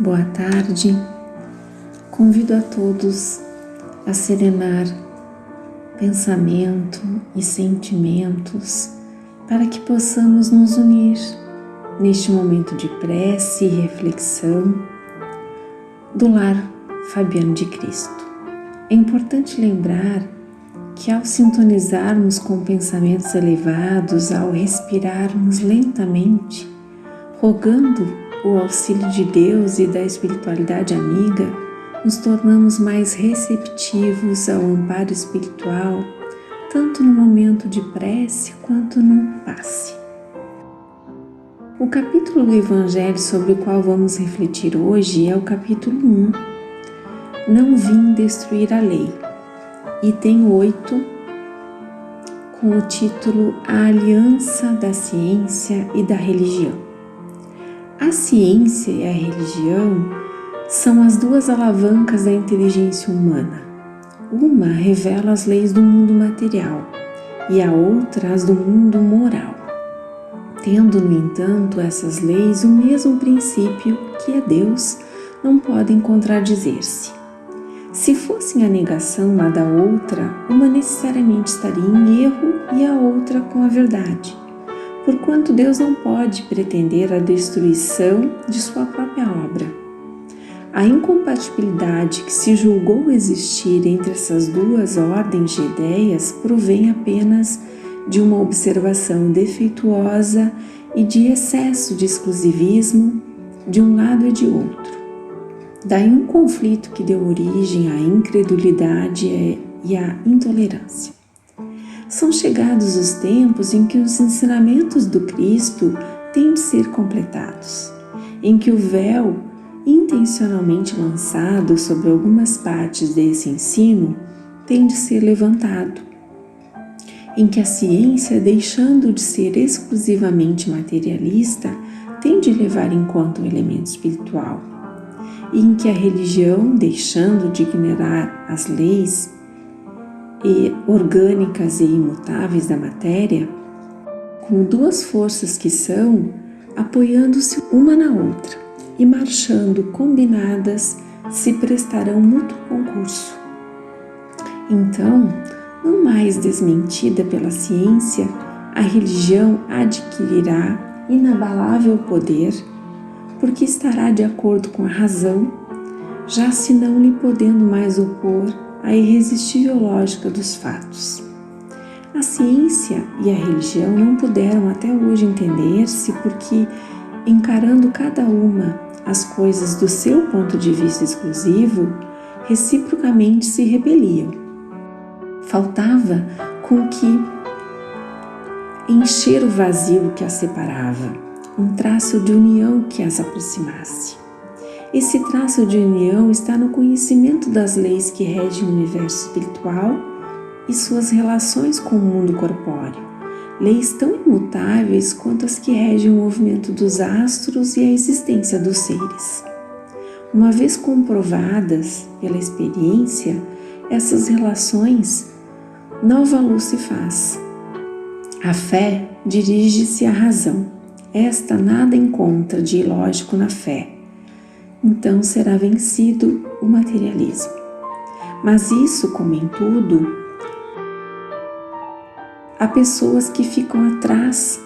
Boa tarde. Convido a todos a serenar pensamento e sentimentos para que possamos nos unir neste momento de prece e reflexão do Lar Fabiano de Cristo. É importante lembrar que ao sintonizarmos com pensamentos elevados, ao respirarmos lentamente, rogando o auxílio de Deus e da espiritualidade amiga, nos tornamos mais receptivos ao amparo espiritual, tanto no momento de prece quanto no passe. O capítulo do Evangelho sobre o qual vamos refletir hoje é o capítulo 1, Não vim destruir a lei, item 8, com o título A Aliança da Ciência e da Religião. A ciência e a religião são as duas alavancas da inteligência humana. Uma revela as leis do mundo material e a outra as do mundo moral, tendo, no entanto, essas leis o mesmo princípio, que é Deus, não podem contradizer-se. Se fossem a negação uma da outra, uma necessariamente estaria em erro e a outra com a verdade, porquanto Deus não pode pretender a destruição de sua própria obra. A incompatibilidade que se julgou existir entre essas duas ordens de ideias provém apenas de uma observação defeituosa e de excesso de exclusivismo de um lado e de outro. Daí um conflito que deu origem à incredulidade e à intolerância. São chegados os tempos em que os ensinamentos do Cristo têm de ser completados, em que o véu intencionalmente lançado sobre algumas partes desse ensino tem de ser levantado, em que a ciência, deixando de ser exclusivamente materialista, tem de levar em conta o elemento espiritual, e em que a religião, deixando de ignorar as leis orgânicas e imutáveis da matéria, com duas forças que são, apoiando-se uma na outra e marchando combinadas, se prestarão mútuo concurso. Então, não mais desmentida pela ciência, a religião adquirirá inabalável poder, porque estará de acordo com a razão, já se não lhe podendo mais opor a irresistível lógica dos fatos. A ciência e a religião não puderam até hoje entender-se porque, encarando cada uma as coisas do seu ponto de vista exclusivo, reciprocamente se rebeliam. Faltava com que encher o vazio que as separava, um traço de união que as aproximasse. Esse traço de união está no conhecimento das leis que regem o universo espiritual e suas relações com o mundo corpóreo, leis tão imutáveis quanto as que regem o movimento dos astros e a existência dos seres. Uma vez comprovadas pela experiência, essas relações, nova luz se faz. A fé dirige-se à razão. Esta nada encontra de ilógico na fé. Então será vencido o materialismo. Mas isso, como em tudo, há pessoas que ficam atrás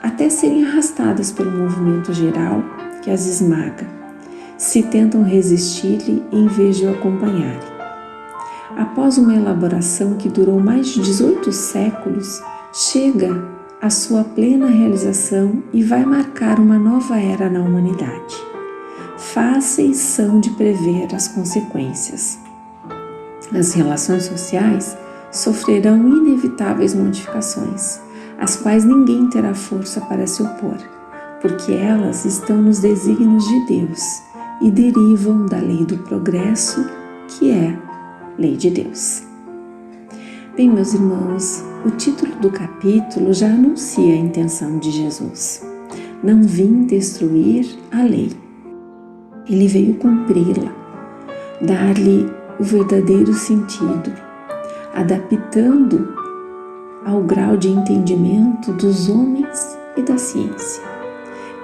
até serem arrastadas pelo movimento geral que as esmaga, se tentam resistir-lhe em vez de o acompanharem. Após uma elaboração que durou mais de 18 séculos, chega à sua plena realização e vai marcar uma nova era na humanidade. Fáceis são de prever as consequências. As relações sociais sofrerão inevitáveis modificações, às quais ninguém terá força para se opor, porque elas estão nos desígnios de Deus e derivam da lei do progresso, que é lei de Deus. Bem, meus irmãos, o título do capítulo já anuncia a intenção de Jesus. Não vim destruir a lei. Ele veio cumpri-la, dar-lhe o verdadeiro sentido, adaptando ao grau de entendimento dos homens e da ciência.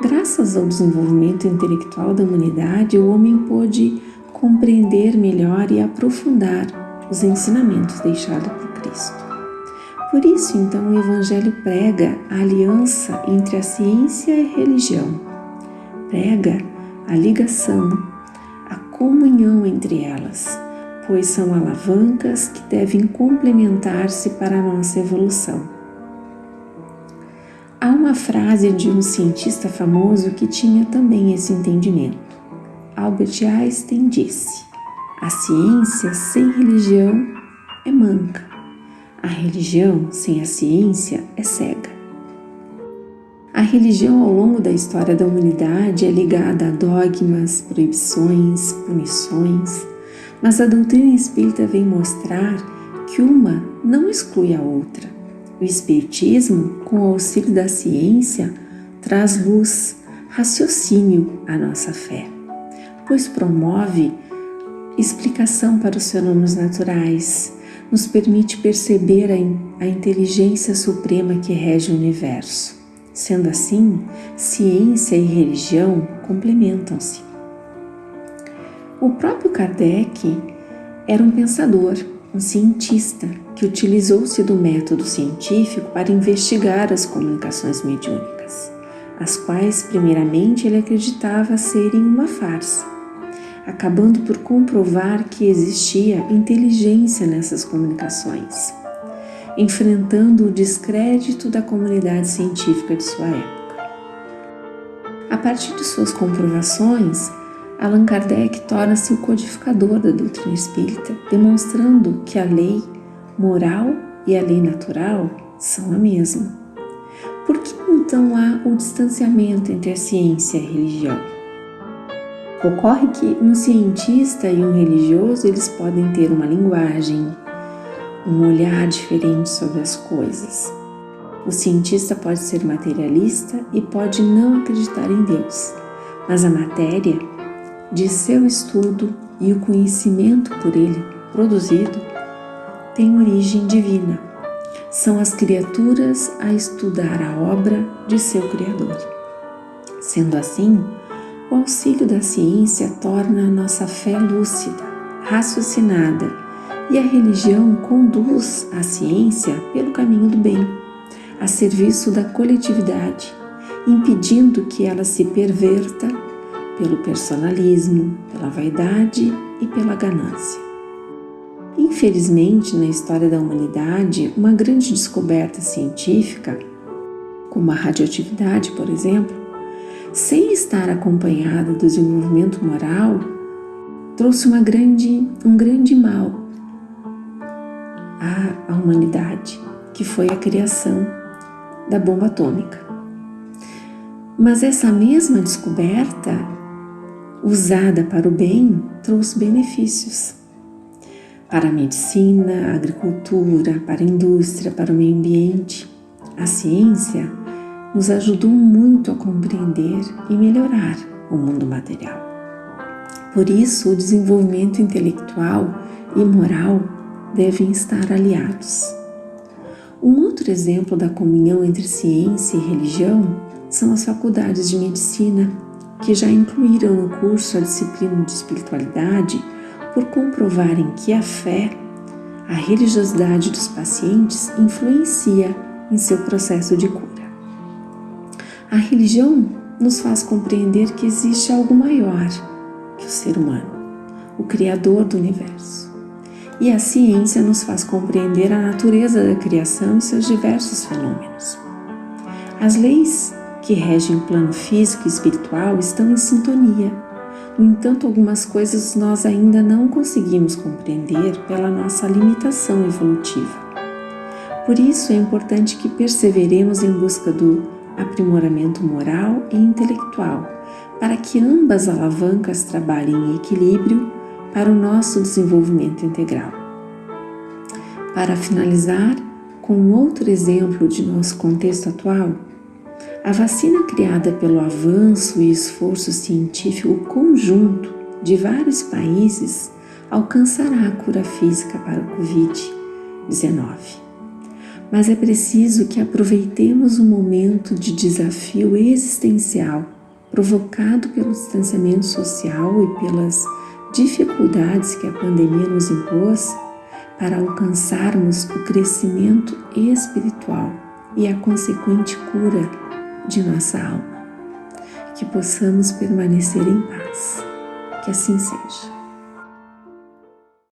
Graças ao desenvolvimento intelectual da humanidade, o homem pôde compreender melhor e aprofundar os ensinamentos deixados por Cristo. Por isso, então, o Evangelho prega a aliança entre a ciência e a religião, prega a ligação, a comunhão entre elas, pois são alavancas que devem complementar-se para a nossa evolução. Há uma frase de um cientista famoso que tinha também esse entendimento. Albert Einstein disse: "A ciência sem religião é manca. A religião sem a ciência é cega." A religião ao longo da história da humanidade é ligada a dogmas, proibições, punições, mas a doutrina espírita vem mostrar que uma não exclui a outra. O espiritismo, com o auxílio da ciência, traz luz, raciocínio à nossa fé, pois promove explicação para os fenômenos naturais, nos permite perceber a inteligência suprema que rege o universo. Sendo assim, ciência e religião complementam-se. O próprio Kardec era um pensador, um cientista, que utilizou-se do método científico para investigar as comunicações mediúnicas, as quais primeiramente ele acreditava serem uma farsa, acabando por comprovar que existia inteligência nessas comunicações, enfrentando o descrédito da comunidade científica de sua época. A partir de suas comprovações, Allan Kardec torna-se o codificador da doutrina espírita, demonstrando que a lei moral e a lei natural são a mesma. Por que então há o distanciamento entre a ciência e a religião? Ocorre que um cientista e um religioso eles podem ter uma linguagem, um olhar diferente sobre as coisas. O cientista pode ser materialista e pode não acreditar em Deus, mas a matéria de seu estudo e o conhecimento por ele produzido tem origem divina. São as criaturas a estudar a obra de seu Criador. Sendo assim, o auxílio da ciência torna a nossa fé lúcida, raciocinada, e a religião conduz a ciência pelo caminho do bem, a serviço da coletividade, impedindo que ela se perverta pelo personalismo, pela vaidade e pela ganância. Infelizmente, na história da humanidade, uma grande descoberta científica, como a radioatividade, por exemplo, sem estar acompanhada do desenvolvimento moral, trouxe um grande mal à humanidade, que foi a criação da bomba atômica. Mas essa mesma descoberta, usada para o bem, trouxe benefícios para a medicina, a agricultura, para a indústria, para o meio ambiente. A ciência nos ajudou muito a compreender e melhorar o mundo material. Por isso, o desenvolvimento intelectual e moral devem estar aliados. Um outro exemplo da comunhão entre ciência e religião são as faculdades de medicina, que já incluíram no curso a disciplina de espiritualidade por comprovarem que a fé, a religiosidade dos pacientes influencia em seu processo de cura. A religião nos faz compreender que existe algo maior que o ser humano, o Criador do universo. E a ciência nos faz compreender a natureza da criação e seus diversos fenômenos. As leis que regem o plano físico e espiritual estão em sintonia. No entanto, algumas coisas nós ainda não conseguimos compreender pela nossa limitação evolutiva. Por isso, é importante que perseveremos em busca do aprimoramento moral e intelectual, para que ambas alavancas trabalhem em equilíbrio para o nosso desenvolvimento integral. Para finalizar, com outro exemplo de nosso contexto atual, a vacina criada pelo avanço e esforço científico conjunto de vários países alcançará a cura física para o Covid-19. Mas é preciso que aproveitemos o momento de desafio existencial provocado pelo distanciamento social e pelas dificuldades que a pandemia nos impôs, para alcançarmos o crescimento espiritual e a consequente cura de nossa alma. Que possamos permanecer em paz. Que assim seja.